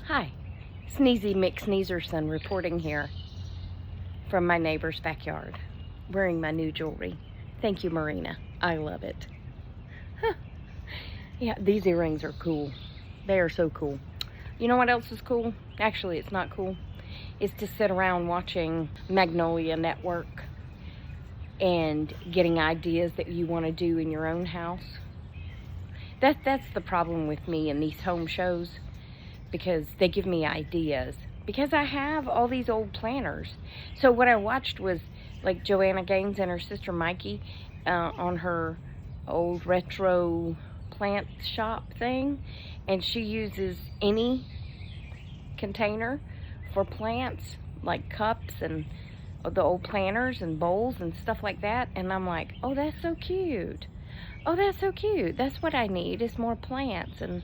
Hi, Sneezy McSneezerson reporting here from my neighbor's backyard, wearing my new jewelry. Thank you, Marina. I love it. Huh. Yeah, these earrings are cool. They are so cool. You know what else is cool? Actually, it's not cool. It's to sit around watching Magnolia Network and getting ideas that you want to do in your own house. That's the problem with me and these home shows, because they give me ideas, because I have all these old planners. So what I watched was like Joanna Gaines and her sister Mikey on her old retro plant shop thing, and she uses any container for plants, like cups and the old planters and bowls and stuff like that. And I'm like, oh, that's so cute. Oh, that's so cute. That's what I need, is more plants and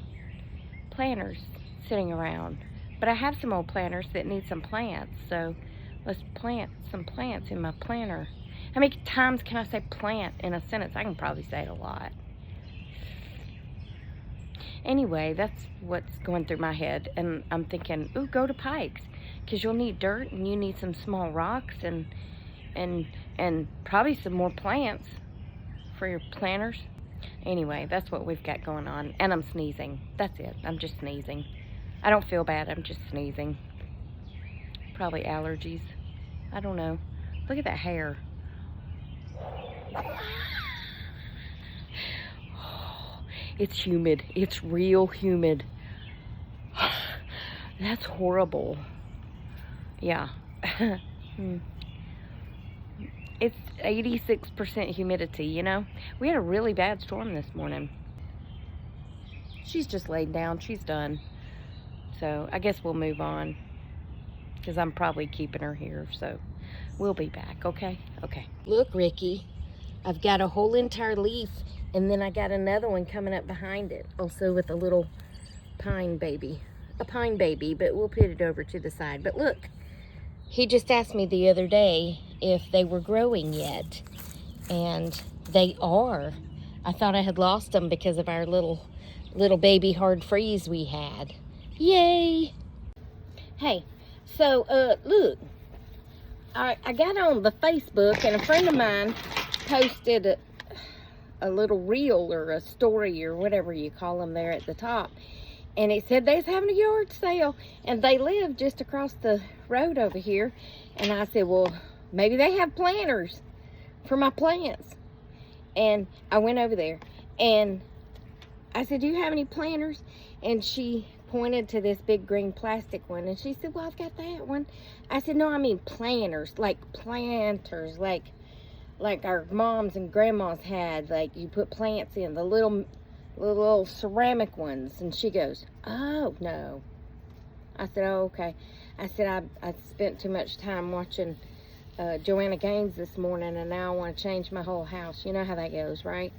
planters sitting around. But I have some old planters that need some plants, so let's plant some plants in my planter. How many times can I say plant in a sentence? I can probably say it a lot. Anyway, that's what's going through my head, and I'm thinking, ooh, go to Pikes, because you'll need dirt and you need some small rocks and probably some more plants for your planters. Anyway, that's what we've got going on, and I'm sneezing. That's it. I'm just sneezing. I don't feel bad. I'm just sneezing. Probably allergies. I don't know. Look at that hair. It's humid. It's real humid. That's horrible. Yeah. It's 86% humidity, you know? We had a really bad storm this morning. She's just laid down. She's done. So I guess we'll move on, because I'm probably keeping her here. So we'll be back, okay? Okay. Look, Ricky, I've got a whole entire leaf, and then I got another one coming up behind it, also with a little pine baby. A pine baby, but we'll put it over to the side. But look, he just asked me the other day if they were growing yet, and they are. I thought I had lost them because of our little baby hard freeze we had. Yay! Hey, so look, I got on the Facebook, and a friend of mine posted a little reel or a story or whatever you call them there at the top, and it said they was having a yard sale, and they live just across the road over here. And I said, well, maybe they have planters for my plants. And I went over there, and I said, do you have any planters? And she pointed to this big green plastic one, and she said, well, I've got that one. I said, no, I mean planters, like planters, like our moms and grandmas had, like you put plants in, the little ceramic ones. And she goes, oh, no. I said, oh, okay. I said, I spent too much time watching Joanna Gaines this morning, and now I want to change my whole house. You know how that goes, right?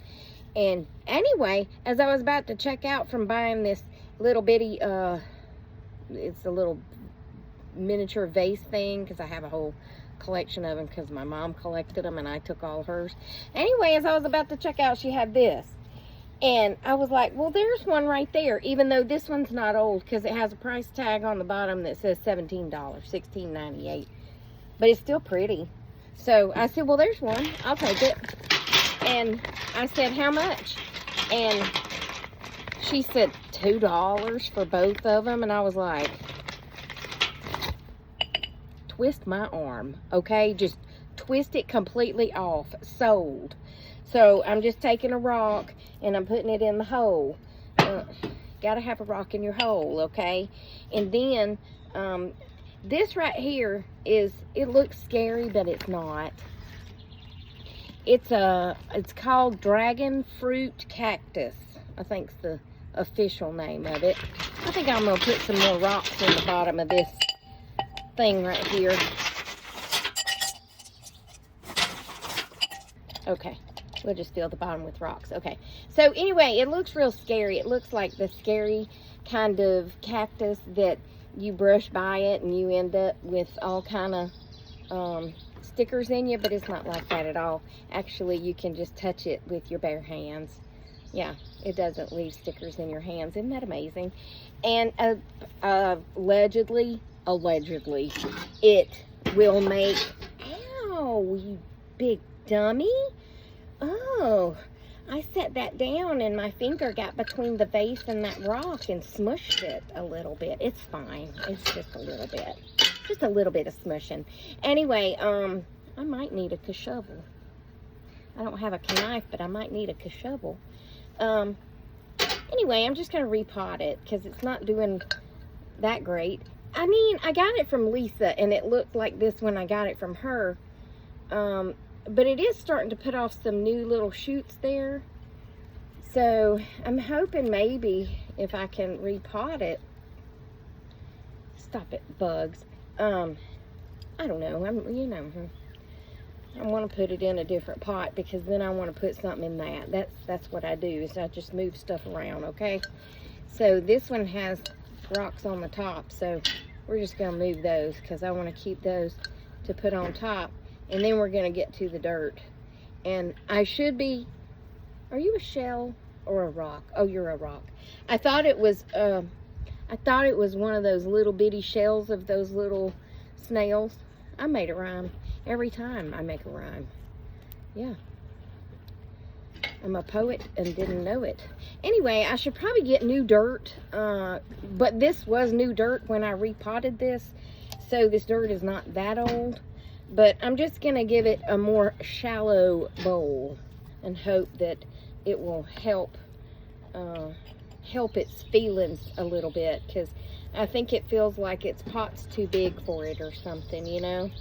And anyway, as I was about to check out from buying this little bitty, it's a little miniature vase thing, because I have a whole collection of them, because my mom collected them and I took all of hers. Anyway, as I was about to check out, she had this. And I was like, well, there's one right there, even though this one's not old, because it has a price tag on the bottom that says $17, $16.98. But it's still pretty. So I said, well, there's one. I'll take it. And I said, how much? And she said $2 for both of them. And I was like, twist my arm, okay? Just twist it completely off. Sold. So I'm just taking a rock and I'm putting it in the hole. Gotta have a rock in your hole, okay? And then this right here it looks scary, but it's not. It's called dragon fruit cactus. I think's the official name of it. I think I'm gonna put some more rocks in the bottom of this thing right here. Okay. We'll just fill the bottom with rocks. Okay. So anyway, it looks real scary. It looks like the scary kind of cactus that you brush by it and you end up with all kind of stickers in you, but it's not like that at all. Actually, you can just touch it with your bare hands. Yeah, it doesn't leave stickers in your hands. Isn't that amazing? And allegedly, it will make, ow, you big dummy. Oh, I set that down and my finger got between the vase and that rock and smushed it a little bit. It's fine. It's just a little bit. Just a little bit of smushing. Anyway, I might need a shovel. I don't have a knife, but I might need a shovel. Anyway, I'm just going to repot it because it's not doing that great. I mean, I got it from Lisa, and it looked like this when I got it from her. But it is starting to put off some new little shoots there. So, I'm hoping maybe if I can repot it. Stop it, bugs. I don't know. I want to put it in a different pot because then I want to put something in that. That's what I do, is I just move stuff around, okay? So this one has rocks on the top, so we're just going to move those because I want to keep those to put on top. And then we're going to get to the dirt. And I should be, are you a shell or a rock? Oh, you're a rock. I thought it was one of those little bitty shells of those little snails. I made a rhyme. Every time I make a rhyme. Yeah. I'm a poet and didn't know it. Anyway, I should probably get new dirt. But this was new dirt when I repotted this. So this dirt is not that old. But I'm just going to give it a more shallow bowl. And hope that it will help its feelings a little bit. Because I think it feels like its pot's too big for it or something, you know.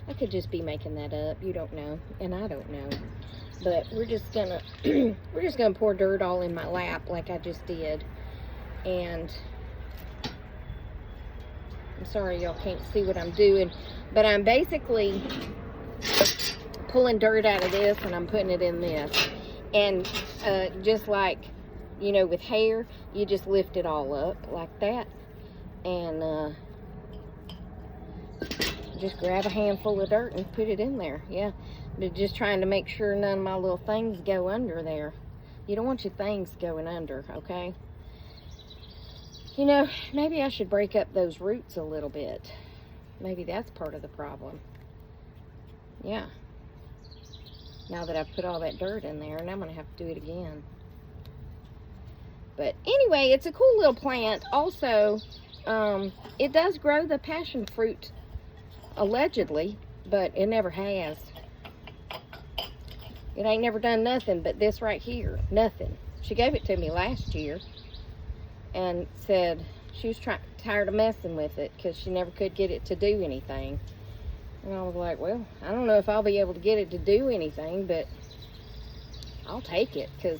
I could just be making that up. You don't know, and I don't know. But we're just gonna pour dirt all in my lap like I just did. And I'm sorry y'all can't see what I'm doing, but I'm basically pulling dirt out of this and I'm putting it in this. And just like, you know, with hair, you just lift it all up like that. And just grab a handful of dirt and put it in there. Yeah, but just trying to make sure none of my little things go under there. You don't want your things going under, okay? You know, maybe I should break up those roots a little bit. Maybe that's part of the problem. Yeah. Now that I've put all that dirt in there, and I'm going to have to do it again. But anyway, it's a cool little plant. Also, it does grow the passion fruit, allegedly, but it never has. It ain't never done nothing but this right here. Nothing. She gave it to me last year and said she was tired of messing with it because she never could get it to do anything. And I was like, well, I don't know if I'll be able to get it to do anything, but I'll take it because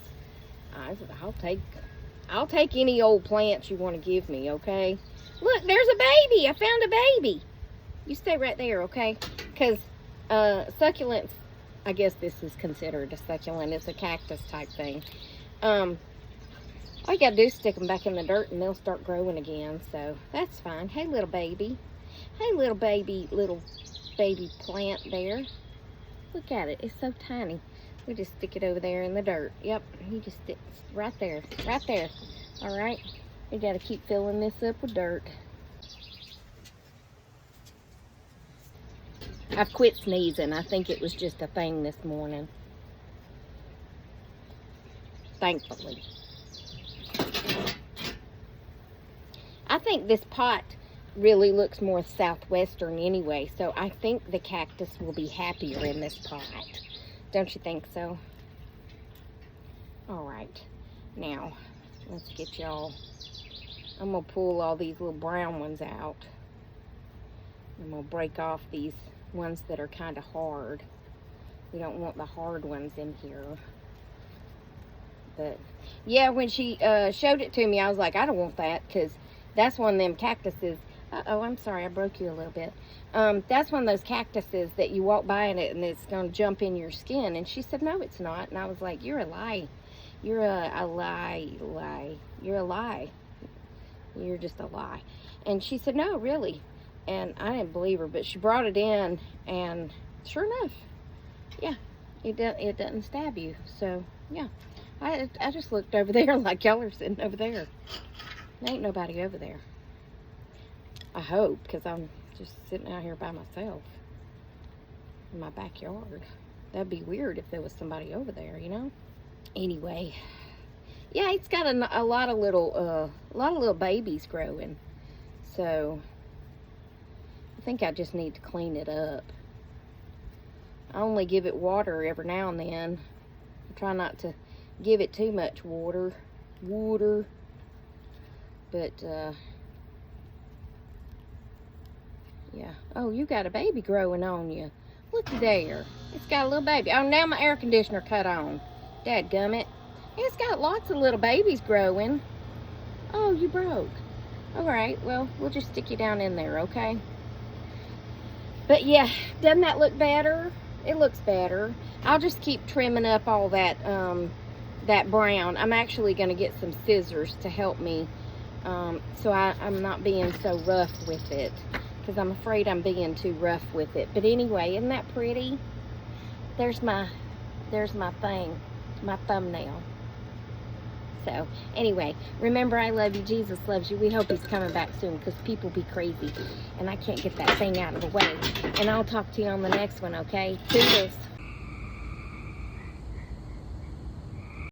I'll take any old plants you want to give me, okay? Look, there's a baby. I found a baby. You stay right there, okay? Because succulents, I guess this is considered a succulent. It's a cactus type thing. All you got to do is stick them back in the dirt and they'll start growing again. So that's fine. Hey, little baby. Hey, little baby plant there. Look at it. It's so tiny. We just stick it over there in the dirt. Yep, you just stick right there. Right there. All right. We got to keep filling this up with dirt. I've quit sneezing. I think it was just a thing this morning. Thankfully. I think this pot really looks more southwestern anyway, so I think the cactus will be happier in this pot. Don't you think so? All right. Now, let's get y'all. I'm going to pull all these little brown ones out. I'm going to break off these ones that are kind of hard. We don't want the hard ones in here. But yeah, when she showed it to me, I was like, I don't want that, because that's one of them cactuses. Uh-oh, I'm sorry, I broke you a little bit. That's one of those cactuses that you walk by in it and it's going to jump in your skin. And she said, no, it's not. And I was like, you're a lie. You're a lie. You're a lie. You're just a lie. And she said, no, really. And I didn't believe her, but she brought it in, and sure enough, yeah, it doesn't stab you. So, yeah, I just looked over there like y'all are sitting over there. There ain't nobody over there. I hope, because I'm just sitting out here by myself in my backyard. That'd be weird if there was somebody over there, you know? Anyway, yeah, it's got a lot of little babies growing. So I think I just need to clean it up. I only give it water every now and then. I try not to give it too much water. But yeah. Oh, you got a baby growing on you. Look there. It's got a little baby. Oh, now my air conditioner cut on. Dadgummit. It's got lots of little babies growing. Oh, you broke. Alright, well, we'll just stick you down in there, okay? But yeah, doesn't that look better? It looks better. I'll just keep trimming up all that that brown. I'm actually going to get some scissors to help me so I'm not being so rough with it, because I'm afraid I'm being too rough with it. But anyway, isn't that pretty? There's my thing, my thumbnail. So anyway, remember, I love you. Jesus loves you. We hope he's coming back soon, because people be crazy and I can't get that thing out of the way. And I'll talk to you on the next one, okay? Toodles.